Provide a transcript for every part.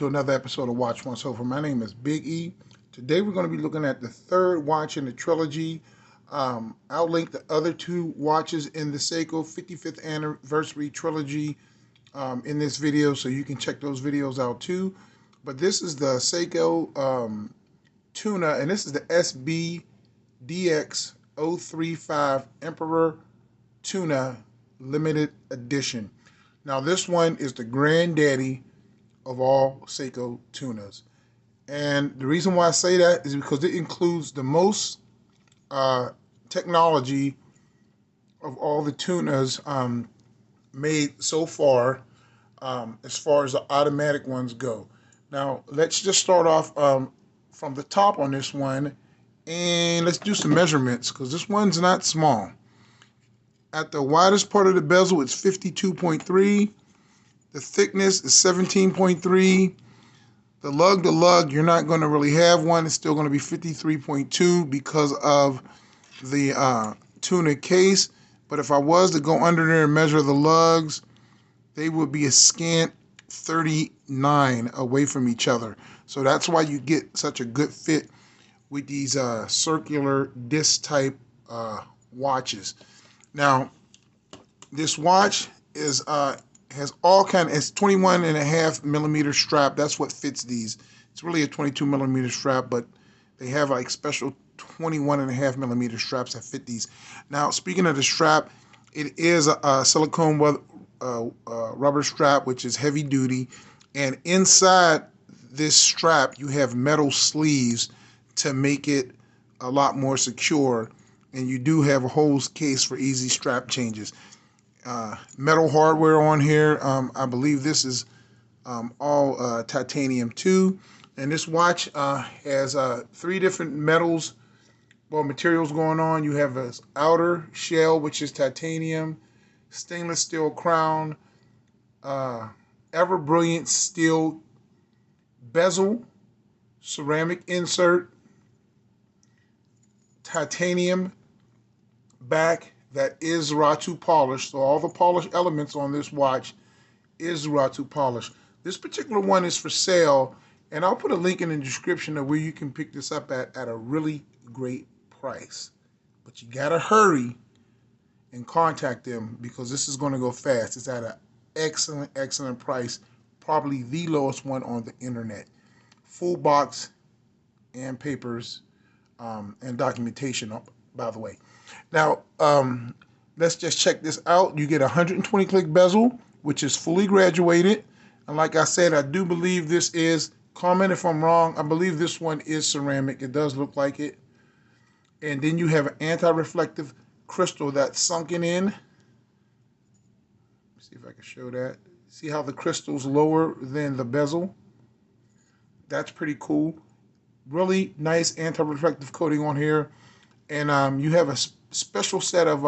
to another episode of Watch Once Over. My name is Big E. Today we're going to be looking at the third watch in the trilogy. I'll link the other two watches in the SEIKO 55th anniversary trilogy in this video, so you can check those videos out too. But this is the SEIKO Tuna, and this is the SBDX035 Emperor Tuna Limited Edition. Now this one is the granddaddy of all SEIKO tunas. And the reason why I say that is because it includes the most technology of all the tunas made so far as the automatic ones go. Now let's just start off from the top on this one, and let's do some measurements because this one's not small. At the widest part of the bezel, it's 52.3. The thickness is 17.3. The lug to lug, you're not going to really have one. It's still going to be 53.2 because of the tuna case. But if I was to go under there and measure the lugs, they would be a scant 39 away from each other. So that's why you get such a good fit with these circular disc type watches. Now, this watch is has all kind of, it's 21.5 millimeter strap. That's what fits these. It's really a 22 millimeter strap, but they have like special 21.5 millimeter straps that fit these. Now, speaking of the strap, it is a silicone rubber strap, which is heavy duty, and inside this strap you have metal sleeves to make it a lot more secure, and you do have a hose case for easy strap changes. Metal hardware on here. I believe this is all titanium too, and this watch has 3 different materials going on. You have this outer shell, which is titanium, stainless steel crown, ever brilliant steel bezel, ceramic insert, titanium back that is Ratu polish. So all the polish elements on this watch is Ratu polish. This particular one is for sale, and I'll put a link in the description of where you can pick this up at a really great price. But you gotta hurry and contact them because this is going to go fast. It's at an excellent price, probably the lowest one on the internet. Full box and papers and documentation, by the way. Now, let's just check this out. You get a 120 click bezel, which is fully graduated. And like I said, I do believe this is, comment if I'm wrong, I believe this one is ceramic. It does look like it. And then you have an anti-reflective crystal that's sunken in. Let's see if I can show that. See how the crystal's lower than the bezel? That's pretty cool. Really nice anti-reflective coating on here. And you have a special set of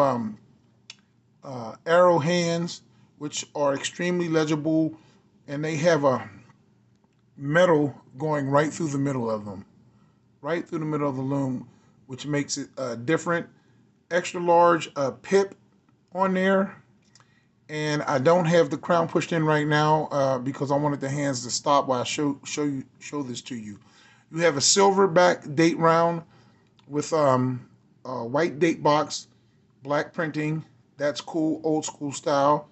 arrow hands, which are extremely legible, and they have a metal going right through the middle of them, right through the middle of the lume, which makes it different. Extra large pip on there, and I don't have the crown pushed in right now because I wanted the hands to stop while I show this to you. You have a silver back date round with white date box, black printing. That's cool, old school style.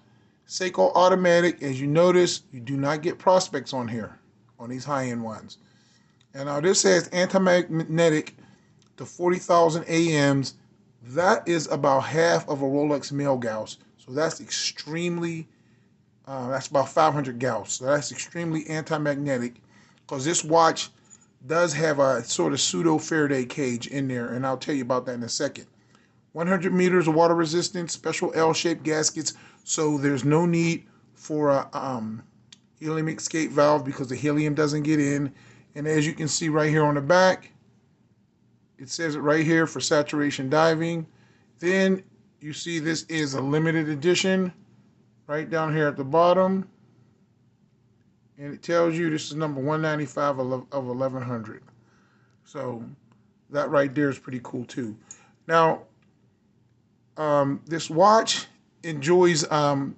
SEIKO automatic. As you notice, you do not get prospects on here, on these high-end ones. And now this has anti-magnetic to 40,000 AMs. That is about half of a Rolex male Gauss. So that's extremely, that's about 500 Gauss. So that's extremely anti-magnetic, because this watch does have a sort of pseudo Faraday cage in there, and I'll tell you about that in a second. 100 meters of water resistance, special L-shaped gaskets, so there's no need for a helium escape valve because the helium doesn't get in. And as you can see right here on the back, it says it right here for saturation diving. Then you see this is a limited edition right down here at the bottom. And it tells you this is number 195 of 1100. So that right there is pretty cool too. Now, this watch enjoys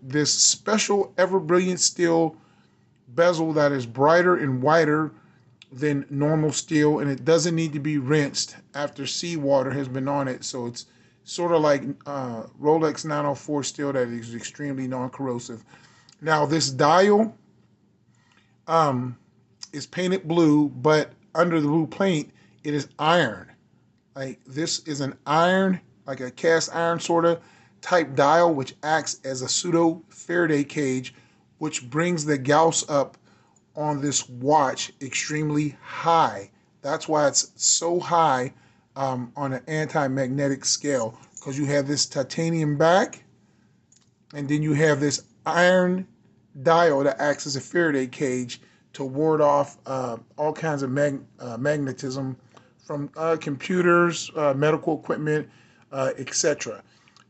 this special ever brilliant steel bezel that is brighter and whiter than normal steel, and it doesn't need to be rinsed after seawater has been on it. So it's sort of like Rolex 904 steel that is extremely non-corrosive. Now this dial is painted blue, but under the blue paint, it is iron. Like this is an iron, like a cast iron sort of type dial, which acts as a pseudo Faraday cage, which brings the Gauss up on this watch extremely high. That's why it's so high on an anti-magnetic scale, because you have this titanium back, and then you have this iron dial that acts as a Faraday cage to ward off all kinds of magnetism from computers, medical equipment, etc.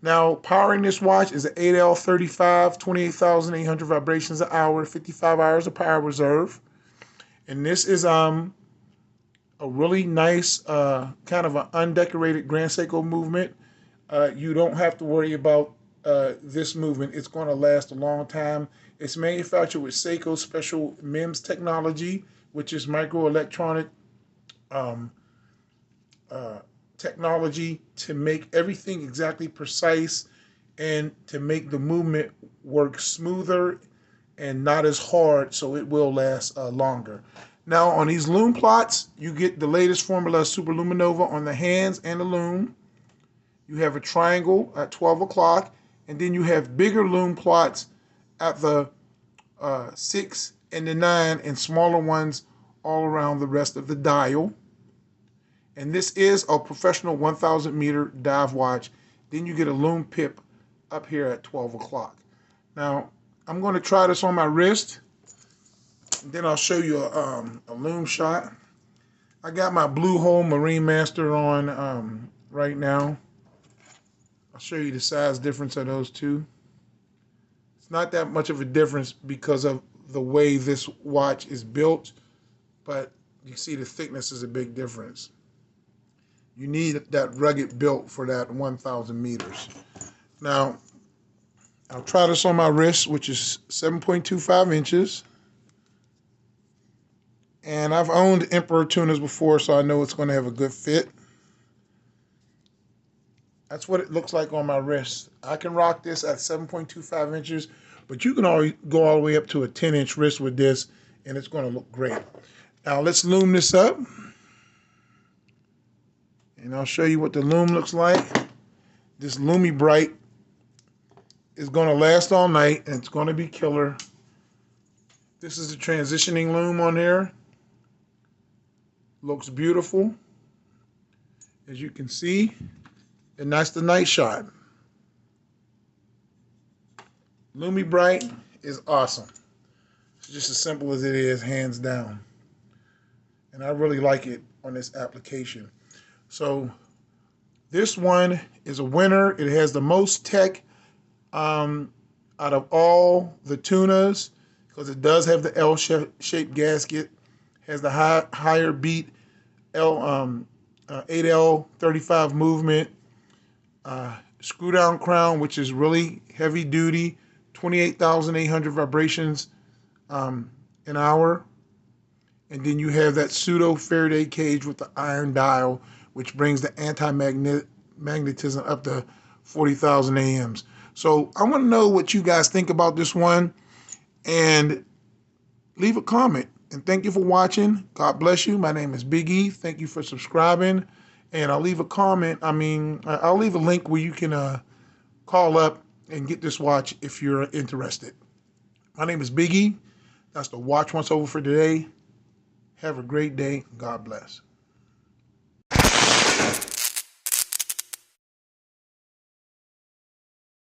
Now, powering this watch is an 8L35, 28,800 vibrations an hour, 55 hours of power reserve. And this is a really nice kind of an undecorated Grand SEIKO movement. You don't have to worry about this movement. It's going to last a long time. It's manufactured with SEIKO special MEMS technology, which is microelectronic technology to make everything exactly precise and to make the movement work smoother and not as hard, so it will last longer. Now on these lume plots, you get the latest formula of super luminova on the hands and the lume. You have a triangle at 12 o'clock, and then you have bigger lume plots at the 6 and the 9, and smaller ones all around the rest of the dial. And this is a professional 1,000 meter dive watch. Then you get a lume pip up here at 12 o'clock. Now, I'm going to try this on my wrist. Then I'll show you a lume shot. I got my Blue Hole Marine Master on right now. I'll show you the size difference of those two. It's not that much of a difference because of the way this watch is built, but you see the thickness is a big difference. You need that rugged built for that 1,000 meters. Now, I'll try this on my wrist, which is 7.25 inches. And I've owned Emperor tunas before, so I know it's going to have a good fit. That's what it looks like on my wrist. I can rock this at 7.25 inches, but you can go all the way up to a 10-inch wrist with this, and it's going to look great. Now, let's lume this up. And I'll show you what the lume looks like. This Lume Bright is going to last all night, and it's going to be killer. This is the transitioning lume on there. Looks beautiful, as you can see. And that's the night shot. Lume Bright is awesome. It's just as simple as it is, hands down. And I really like it on this application. So this one is a winner. It has the most tech out of all the tunas, because it does have the L-shaped gasket, has the higher beat 8L35 movement, screw down crown, which is really heavy duty, 28,800 vibrations an hour. And then you have that pseudo Faraday cage with the iron dial, which brings the anti-magnetism up to 40,000 AMs. So I want to know what you guys think about this one, and leave a comment. And thank you for watching. God bless you. My name is Big E. Thank you for subscribing. And I'll leave a comment. I'll leave a link where you can call up and get this watch if you're interested. My name is Big E. That's the Watch Once Over for today. Have a great day. God bless.